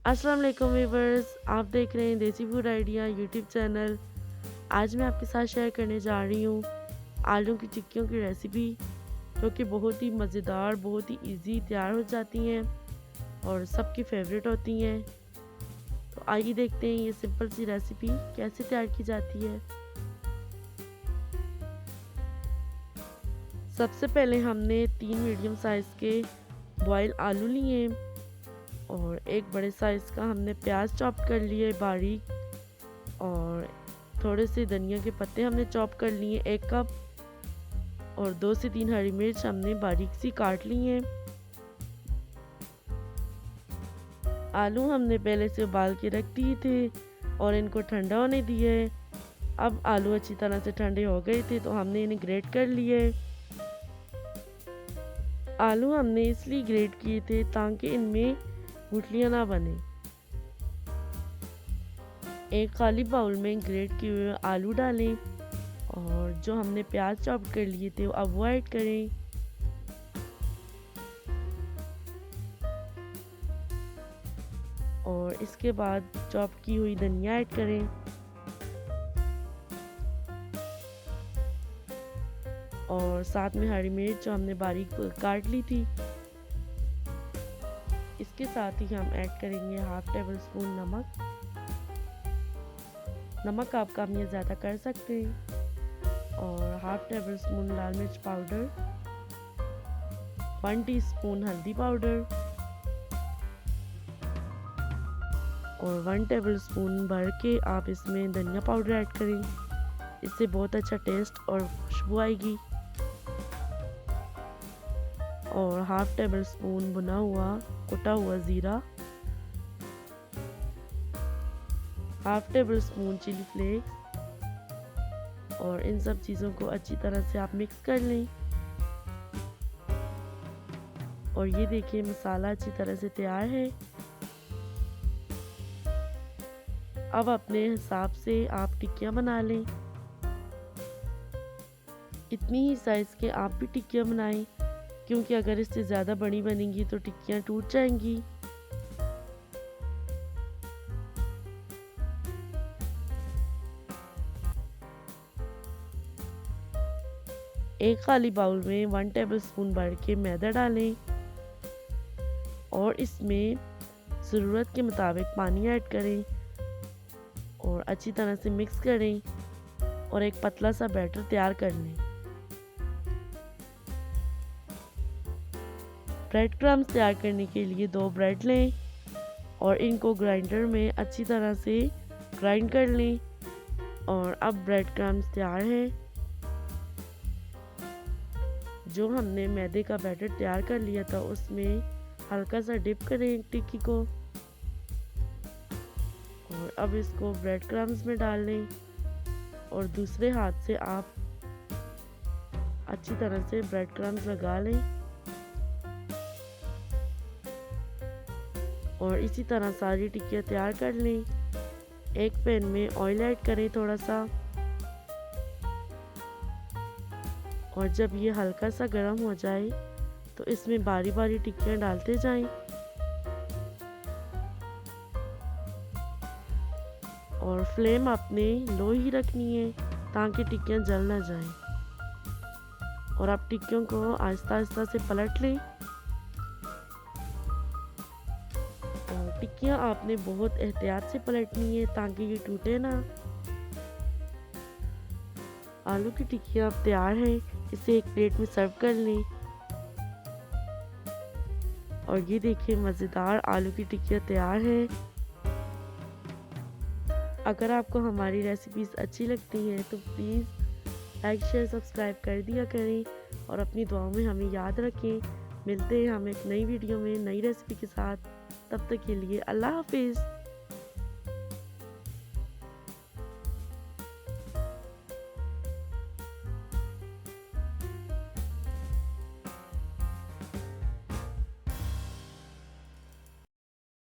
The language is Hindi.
अस्सलाम वालेकुम व्यूवर्स, आप देख रहे हैं देसी फूड आइडिया यूट्यूब चैनल। आज मैं आपके साथ शेयर करने जा रही हूँ आलू की टिक्कियों की रेसिपी, जो कि बहुत ही मज़ेदार, बहुत ही इजी तैयार हो जाती हैं और सबकी फेवरेट होती हैं। तो आइए देखते हैं ये सिंपल सी रेसिपी कैसे तैयार की जाती है। सबसे पहले हमने 3 मीडियम साइज़ के बॉयल आलू लिए और एक बड़े साइज़ का हमने प्याज चॉप कर लिए बारीक, और थोड़े से धनिया के पत्ते हमने चॉप कर लिए 1 कप, और 2 से 3 हरी मिर्च हमने बारीक सी काट ली हैं। आलू हमने पहले से उबाल के रख दिए थे और इनको ठंडा होने दिए। अब आलू अच्छी तरह से ठंडे हो गए थे तो हमने इन्हें ग्रेट कर लिए। आलू हमने इसलिए ग्रेट किए थे ताकि इनमें गुठलियाँ ना बने। एक खाली बाउल में ग्रेट किए हुए आलू डालें और जो हमने प्याज चॉप कर लिए थे अब वो ऐड करें। और इसके बाद चॉप की हुई धनिया ऐड करें और साथ में हरी मिर्च जो हमने बारीक काट ली थी। इसके साथ ही हम ऐड करेंगे हाफ टेबल स्पून नमक। नमक आप कम या ज़्यादा कर सकते हैं। और हाफ टेबल स्पून लाल मिर्च पाउडर, 1 टीस्पून हल्दी पाउडर और 1 टेबल स्पून भर के आप इसमें धनिया पाउडर ऐड करें। इससे बहुत अच्छा टेस्ट और खुशबू आएगी। और हाफ टेबल स्पून भुना हुआ कुटा हुआ ज़ीरा, half tablespoon chilli flakes, और इन सब चीज़ों को अच्छी तरह से आप मिक्स कर लें। और ये देखिए मसाला अच्छी तरह से तैयार है। अब अपने हिसाब से आप टिक्कियाँ बना लें। इतनी ही साइज़ के आप भी टिक्कियाँ बनाएं, क्योंकि अगर इससे ज़्यादा बड़ी बनेंगी तो टिक्कियाँ टूट जाएंगी। एक खाली बाउल में 1 टेबल स्पून भर के मैदा डालें और इसमें ज़रूरत के मुताबिक पानी ऐड करें और अच्छी तरह से मिक्स करें और एक पतला सा बैटर तैयार कर लें। ब्रेड क्रम्स तैयार करने के लिए 2 ब्रेड लें और इनको ग्राइंडर में अच्छी तरह से ग्राइंड कर लें। और अब ब्रेड क्रम्स तैयार हैं। जो हमने मैदे का बैटर तैयार कर लिया था उसमें हल्का सा डिप करें टिक्की को, और अब इसको ब्रेड क्रम्स में डाल लें और दूसरे हाथ से आप अच्छी तरह से ब्रेड क्रम्स लगा लें। और इसी तरह सारी टिक्कियाँ तैयार कर लें। एक पैन में ऑयल ऐड करें थोड़ा सा, और जब ये हल्का सा गर्म हो जाए तो इसमें बारी बारी टिक्कियाँ डालते जाएं और फ्लेम अपने लो ही रखनी है ताकि टिक्कियाँ जल ना जाएं। और आप टिक्कियों को आहिस्ता आहिस्ता से पलट लें। और टिक्कियाँ आपने बहुत एहतियात से पलटनी है ताकि ये टूटे ना। आलू की टिक्कियाँ अब तैयार हैं, इसे एक प्लेट में सर्व कर लें। और ये देखिए मज़ेदार आलू की टिक्कियाँ तैयार हैं। अगर आपको हमारी रेसिपीज़ अच्छी लगती हैं तो प्लीज़ लाइक शेयर सब्सक्राइब कर दिया करें और अपनी दुआओं में हमें याद रखें। मिलते हैं हम एक नई वीडियो में नई रेसिपी के साथ। तब तक के लिए अल्लाह हाफिज़।